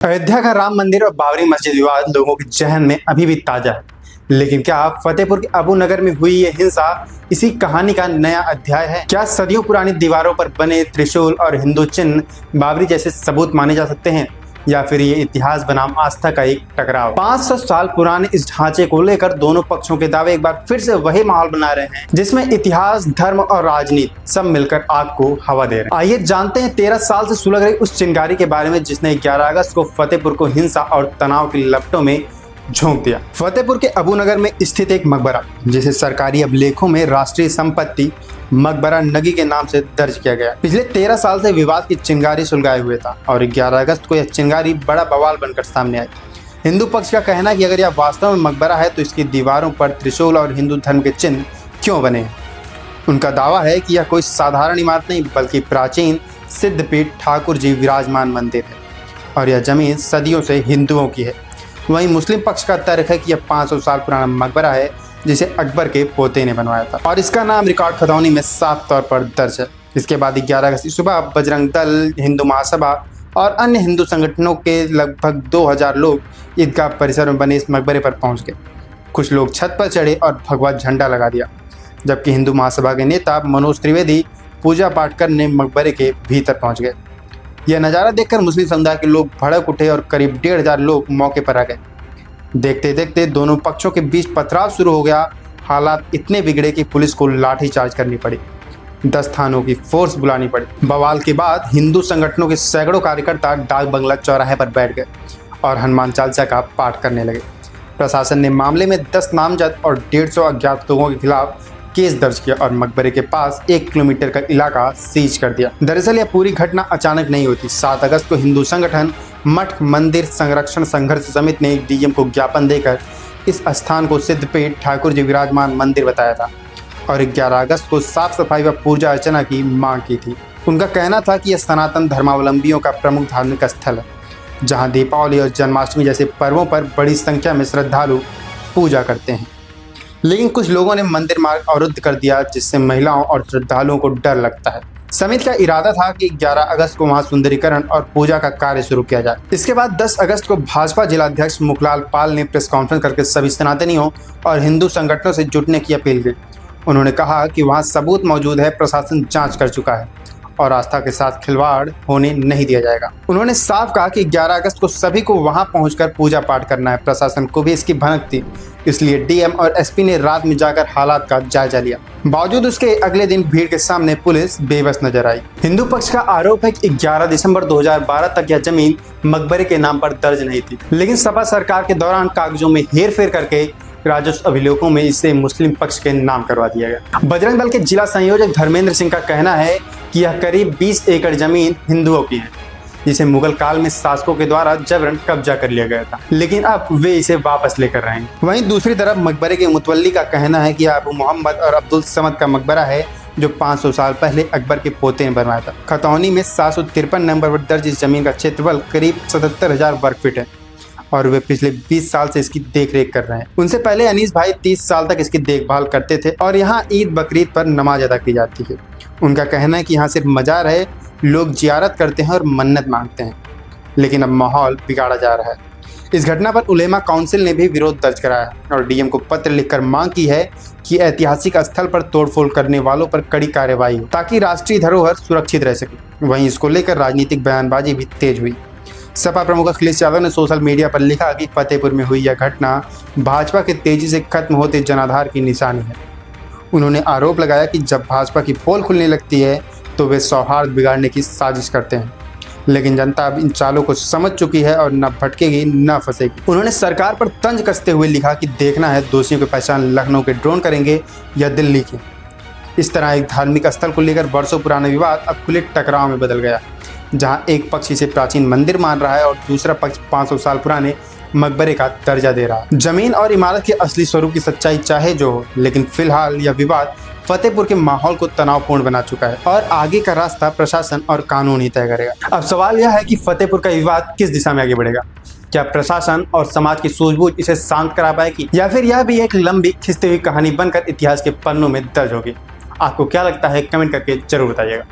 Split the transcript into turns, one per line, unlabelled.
अयोध्या का राम मंदिर और बाबरी मस्जिद विवाद लोगों के जहन में अभी भी ताजा है। लेकिन क्या फतेहपुर के अबू नगर में हुई ये हिंसा इसी कहानी का नया अध्याय है? क्या सदियों पुरानी दीवारों पर बने त्रिशूल और हिंदू चिन्ह बाबरी जैसे सबूत माने जा सकते हैं, या फिर ये इतिहास बनाम आस्था का एक टकराव? 500 साल पुराने इस ढांचे को लेकर दोनों पक्षों के दावे एक बार फिर से वही माहौल बना रहे हैं जिसमें इतिहास, धर्म और राजनीति सब मिलकर आग को हवा दे रहे हैं। आइए जानते हैं 13 साल से सुलग रही उस चिंगारी के बारे में जिसने 11 अगस्त को फतेहपुर को हिंसा और तनाव की लपटों में झोंक दिया। फतेहपुर के अबू नगर में स्थित एक मकबरा, जिसे सरकारी अभिलेखों में राष्ट्रीय संपत्ति मकबरा नगी के नाम से दर्ज किया गया, पिछले 13 साल से विवाद की चिंगारी सुलगाए हुए था और 11 अगस्त को यह चिंगारी बड़ा बवाल बनकर सामने आई। हिंदू पक्ष का कहना है कि अगर यह वास्तव में मकबरा है तो इसकी दीवारों पर त्रिशूल और हिंदू धर्म के चिन्ह क्यों बने हैं। उनका दावा है कि यह कोई साधारण इमारत नहीं बल्कि प्राचीन सिद्धपीठ ठाकुर जी विराजमान मंदिर है और यह जमीन सदियों से हिंदुओं की है। वहीं मुस्लिम पक्ष का तर्क है कि यह 500 साल पुराना मकबरा है जिसे अकबर के पोते ने बनवाया था और इसका नाम रिकॉर्ड खतौनी में साफ तौर पर दर्ज है। इसके बाद 11 अगस्त की सुबह बजरंग दल, हिंदू महासभा और अन्य हिंदू संगठनों के लगभग 2000 लोग ईदगाह परिसर में बने इस मकबरे पर पहुंच गए। कुछ लोग छत पर चढ़े और भगवा झंडा लगा दिया, जबकि हिंदू महासभा के नेता मनोज त्रिवेदी पूजा पाठ करने मकबरे के भीतर पहुँच गए। यह नज़ारा देखकर मुस्लिम समुदाय के लोग भड़क उठे और करीब 1500 लोग मौके पर आ गए। देखते देखते दोनों पक्षों के बीच पथराव शुरू हो गया। हालात इतने बिगड़े कि पुलिस को लाठीचार्ज करनी पड़ी, 10 थानों की फोर्स बुलानी पड़ी। बवाल के बाद हिंदू संगठनों के सैकड़ों कार्यकर्ता डाक बंगला चौराहे पर बैठ गए और हनुमान चालीसा का पाठ करने लगे। प्रशासन ने मामले में 10 नामजद और 150 अज्ञात लोगों के खिलाफ केस दर्ज किया और मकबरे के पास 1 किलोमीटर का इलाका सीज कर दिया। दरअसल यह पूरी घटना अचानक नहीं होती। 7 अगस्त को हिंदू संगठन मठ मंदिर संरक्षण संघर्ष समिति ने डीएम को ज्ञापन देकर इस स्थान को सिद्धपीठ ठाकुर जी विराजमान मंदिर बताया था और 11 अगस्त को साफ सफाई व पूजा अर्चना की मांग की थी। उनका कहना था कि यह सनातन धर्मावलंबियों का प्रमुख धार्मिक स्थल है जहाँ दीपावली और जन्माष्टमी जैसे पर्वों पर बड़ी संख्या में श्रद्धालु पूजा करते हैं। लेकिन कुछ लोगों ने मंदिर मार्ग अवरुद्ध कर दिया, जिससे महिलाओं और श्रद्धालुओं को डर लगता है। समिति का इरादा था कि 11 अगस्त को वहां सुंदरीकरण और पूजा का कार्य शुरू किया जाए। इसके बाद 10 अगस्त को भाजपा जिलाध्यक्ष मुखलाल पाल ने प्रेस कॉन्फ्रेंस करके सभी सनातनियों और हिंदू संगठनों से जुटने की अपील की। उन्होंने कहा कि वहां सबूत मौजूद है, प्रशासन जाँच कर चुका है और आस्था के साथ खिलवाड़ होने नहीं दिया जाएगा। उन्होंने साफ कहा कि 11 अगस्त को सभी को वहां पहुंचकर पूजा पाठ करना है। प्रशासन को भी इसकी भनक थी, इसलिए डीएम और एसपी ने रात में जाकर हालात का जायजा लिया। बावजूद उसके अगले दिन भीड़ के सामने पुलिस बेबस नजर आई। हिंदू पक्ष का आरोप है कि 11 दिसंबर 2012 तक यह जमीन मकबरे के नाम पर दर्ज नहीं थी, लेकिन सपा सरकार के दौरान कागजों में हेरफेर करके राजस्व अभिलेखों में इसे मुस्लिम पक्ष के नाम करवा दिया गया। बजरंग दल के जिला संयोजक धर्मेंद्र सिंह का कहना है कि यह करीब 20 एकड़ जमीन हिंदुओं की है, जिसे मुगल काल में शासकों के द्वारा जबरन कब्जा कर लिया गया था, लेकिन अब वे इसे वापस लेकर रहे हैं। वहीं दूसरी तरफ मकबरे के मुतवल्ली का कहना है कि अबू मोहम्मद और अब्दुल समद का मकबरा है जो 500 साल पहले अकबर के पोते ने बनवाया था। खतौनी में 753 नंबर पर दर्ज इस जमीन का क्षेत्रफल करीब 77,000 वर्ग फीट है और वे पिछले 20 साल से इसकी देखरेख कर रहे हैं। उनसे पहले अनीस भाई 30 साल तक इसकी देखभाल करते थे और यहाँ ईद बकरीद पर नमाज अदा की जाती है। उनका कहना है कि यहाँ सिर्फ मजार है, लोग जियारत करते हैं और मन्नत मांगते हैं, लेकिन अब माहौल बिगाड़ा जा रहा है। इस घटना पर उलेमा काउंसिल ने भी विरोध दर्ज कराया और डीएम को पत्र लिखकर मांग की है कि ऐतिहासिक स्थल पर तोड़फोड़ करने वालों पर कड़ी कार्रवाई हो ताकि राष्ट्रीय धरोहर सुरक्षित रह सके। वहीं इसको लेकर राजनीतिक बयानबाजी भी तेज हुई। सपा प्रमुख अखिलेश यादव ने सोशल मीडिया पर लिखा कि फतेहपुर में हुई यह घटना भाजपा के तेजी से खत्म होते जनाधार की निशानी है। उन्होंने आरोप लगाया कि जब भाजपा की पोल खुलने लगती है तो वे सौहार्द बिगाड़ने की साजिश करते हैं, लेकिन जनता अब इन चालों को समझ चुकी है और न भटकेगी न फंसेगी। उन्होंने सरकार पर तंज कसते हुए लिखा कि देखना है दोषियों की पहचान लखनऊ के ड्रोन करेंगे या दिल्ली के। इस तरह एक धार्मिक स्थल को लेकर वर्षों पुराना विवाद अब खुले टकराव में बदल गया, जहां एक पक्ष इसे प्राचीन मंदिर मान रहा है और दूसरा पक्ष 500 साल पुराने मकबरे का दर्जा दे रहा है। जमीन और इमारत के असली स्वरूप की सच्चाई चाहे जो हो, लेकिन फिलहाल यह विवाद फतेहपुर के माहौल को तनावपूर्ण बना चुका है और आगे का रास्ता प्रशासन और कानून ही तय करेगा। अब सवाल यह है कि फतेहपुर का विवाद किस दिशा में आगे बढ़ेगा। क्या प्रशासन और समाज की सूझबूझ इसे शांत करा पाएगी या फिर यह भी एक लंबी खिंचती हुई कहानी बनकर इतिहास के पन्नों में दर्ज होगी? आपको क्या लगता है, कमेंट करके जरूर बताइएगा।